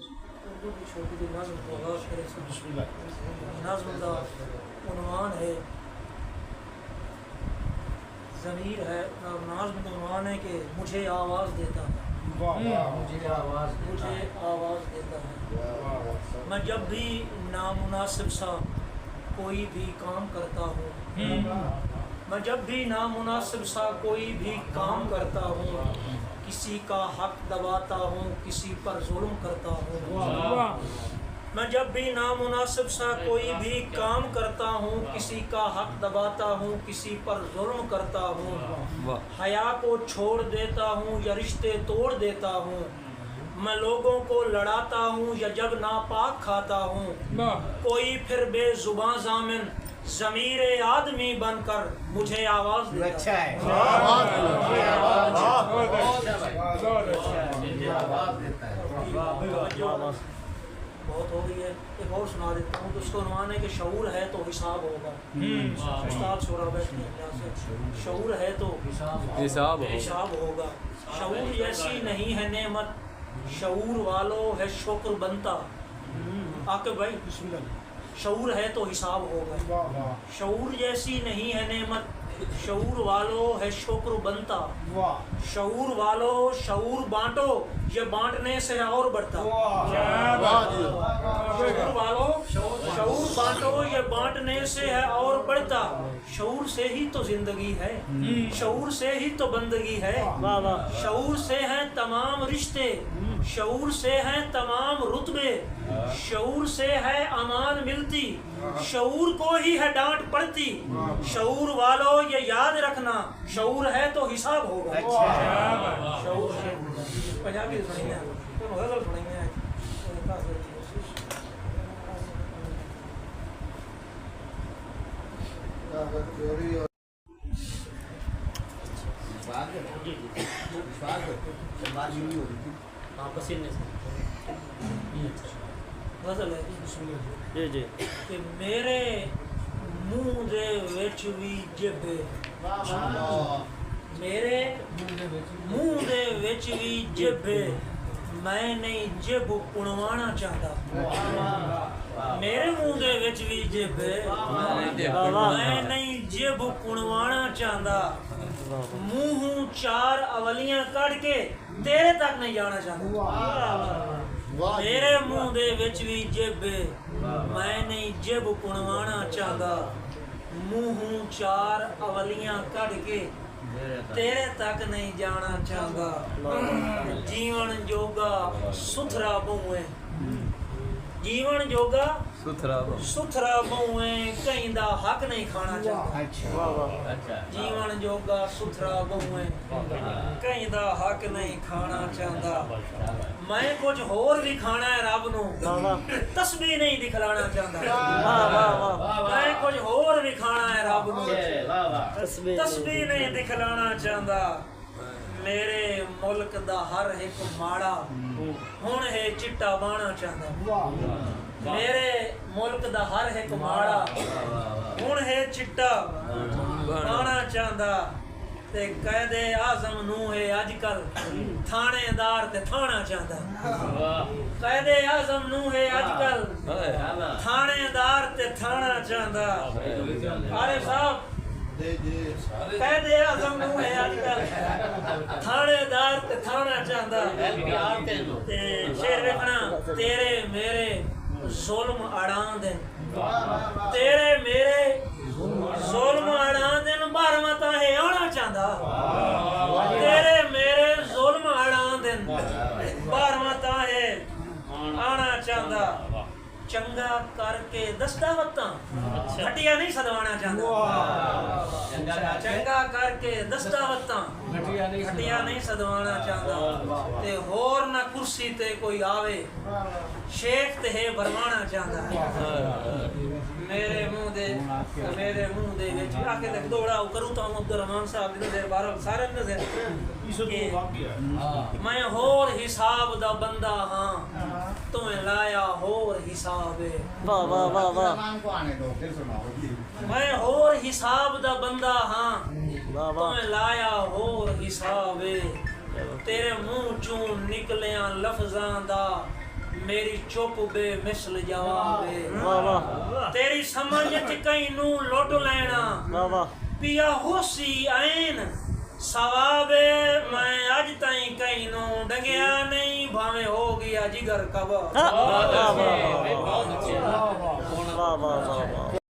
नज़्म का उन्वान है ज़मीर है, नज़्म का उन्वान है कि मुझे आवाज़ देता है, मुझे आवाज़ देता है। मैं जब भी नामुनासिब सा कोई भी काम करता हूँ, मैं जब भी नामुनासिब सा कोई भी काम करता हूँ, किसी का हक दबाता हूँ, किसी पर जुल्म करता हूँ। मैं जब भी नामुनासिब सा कोई भी काम करता हूँ, किसी का हक दबाता हूँ, किसी पर जुल्म करता हूँ, हया को छोड़ देता हूँ या रिश्ते तोड़ देता हूँ, मैं लोगों को लड़ाता हूँ या जब नापाक खाता हूँ, कोई फिर बेजुबां ज़ामिन ज़मीरे आदमी बनकर मुझे आवाज़ देता है। अच्छा है, बहुत हो गई है। एक और सुना देता हूँ। तो उसको उन्वान है कि शऊर है तो हिसाब होगा। उस्ताद शोरा बैठे से शऊर है तो हिसाब होगा। शऊर जैसी नहीं है नेमत, शऊर वालों है शुक्र बनता। आके भाई शऊर है तो हिसाब होगा। शऊर जैसी नहीं है नेमत, शऊर वालों है शुक्र बनता। शऊर वालों शऊर बांटो, ये बांटने से और बढ़ता। शऊर वालों शऊर बांटो, ये बांटने से है और बढ़ता। शऊर से ही तो जिंदगी है, शऊर से ही तो बंदगी है। शऊर से हैं तमाम रिश्ते, शऊर से हैं तमाम रुतबे, शऊर से है अमान मिलती, शऊर को ही है डांट पड़ती। शऊर वालों ये याद रखना, शऊर है तो हिसाब होगा। शऊर है पंजाबी सुनेंगे, तो गजल सुनेंगे। पसीने से गजल है जी जी कि मेरे मुंह दे विच भी जिब्बे, मेरे मुंह दे विच भी जिब्बे, मैं नहीं जिब पुणवाना चाहता। मेरे मुंह दे विच भी जिब्बे, मैं नहीं जिब पुणवाना चाहता। मुंह चार अवलियां कट के तेरे तक नहीं जाना चाहता। मेरे मुंह दे विच भी जिब्बे, मैं नहीं जिब पुणवाना चाहता। मुंह चार अवलियां कट के तेरे तक नहीं जाना चाहता। जीवन जोगा सुथरा बहुए, जीवन जोगा सुथरा बहुए, कहीं दा हक नहीं खाना चाहता। जीवन जोगा सुथरा बहुए, कहीं दा हक नहीं खाना चाहता। मैं कुछ होर भी खाना है रब नू, तस्बीह नहीं दिखलाना चाहता। मैं कुछ होर भी खाना है रब नू, तस्बीह नहीं दिखलाना चाहता। मेरे मुल्क दा हर एक माड़ा हुण है चिट्टा बाना चाहता। मेरे मुल्क दा हर एक माड़ा हुण है चिट्टा बाना चाहता। ते कैदे आज़म नू है अजकल थानेदार ते थाना चाहता। कैदे आज़म नू है अजकल थानेदार ते थाना चाहता। अरे साहब कैदे आज़म नू है अजकल थानेदार ते थाना चाहता। ते शेर वेखना, तेरे मेरे जुल्म अड़ां देन, तेरे मेरे जुल्म अड़ां देन, बारहवां ताहे आना चाहता। तेरे मेरे जुल्म अड़ां देन, बारहवां ताहे आना चाहता। चंगा करके दसदा वत्ता, घटिया नहीं सदवाना चाहता। चंगा करके दसदा वत्ता, घटिया नहीं सदवाना चाहता। ते होर ना कुर्सी ते कोई आवे, शेख ते है भरवाना चाहता। मेरे मुंह दे विच आके देख दौड़ा करूं तो अब्दुर्रहमान साहब दे बारे सारे नजर मैं होर हिसाब दा बंदा हां, तुम्हें लाया होर हिसाब है। वाह वाह वाह वाह। मैं होर हिसाब दा बंदा हां, तुम्हें लाया होर हिसाब है। तेरे मुंह चों निकलिया लफ्जां दा मेरी चुप बेमिसल जवाब है वाह वाह तेरी समझ च कई नू लुट लेना वाह वाह पिया होसी ऐन सवाबे मैं अज ताई कई नू डंगया नहीं भावे हो गया जिगर कब वाह वाह वाह वाह वाह वाह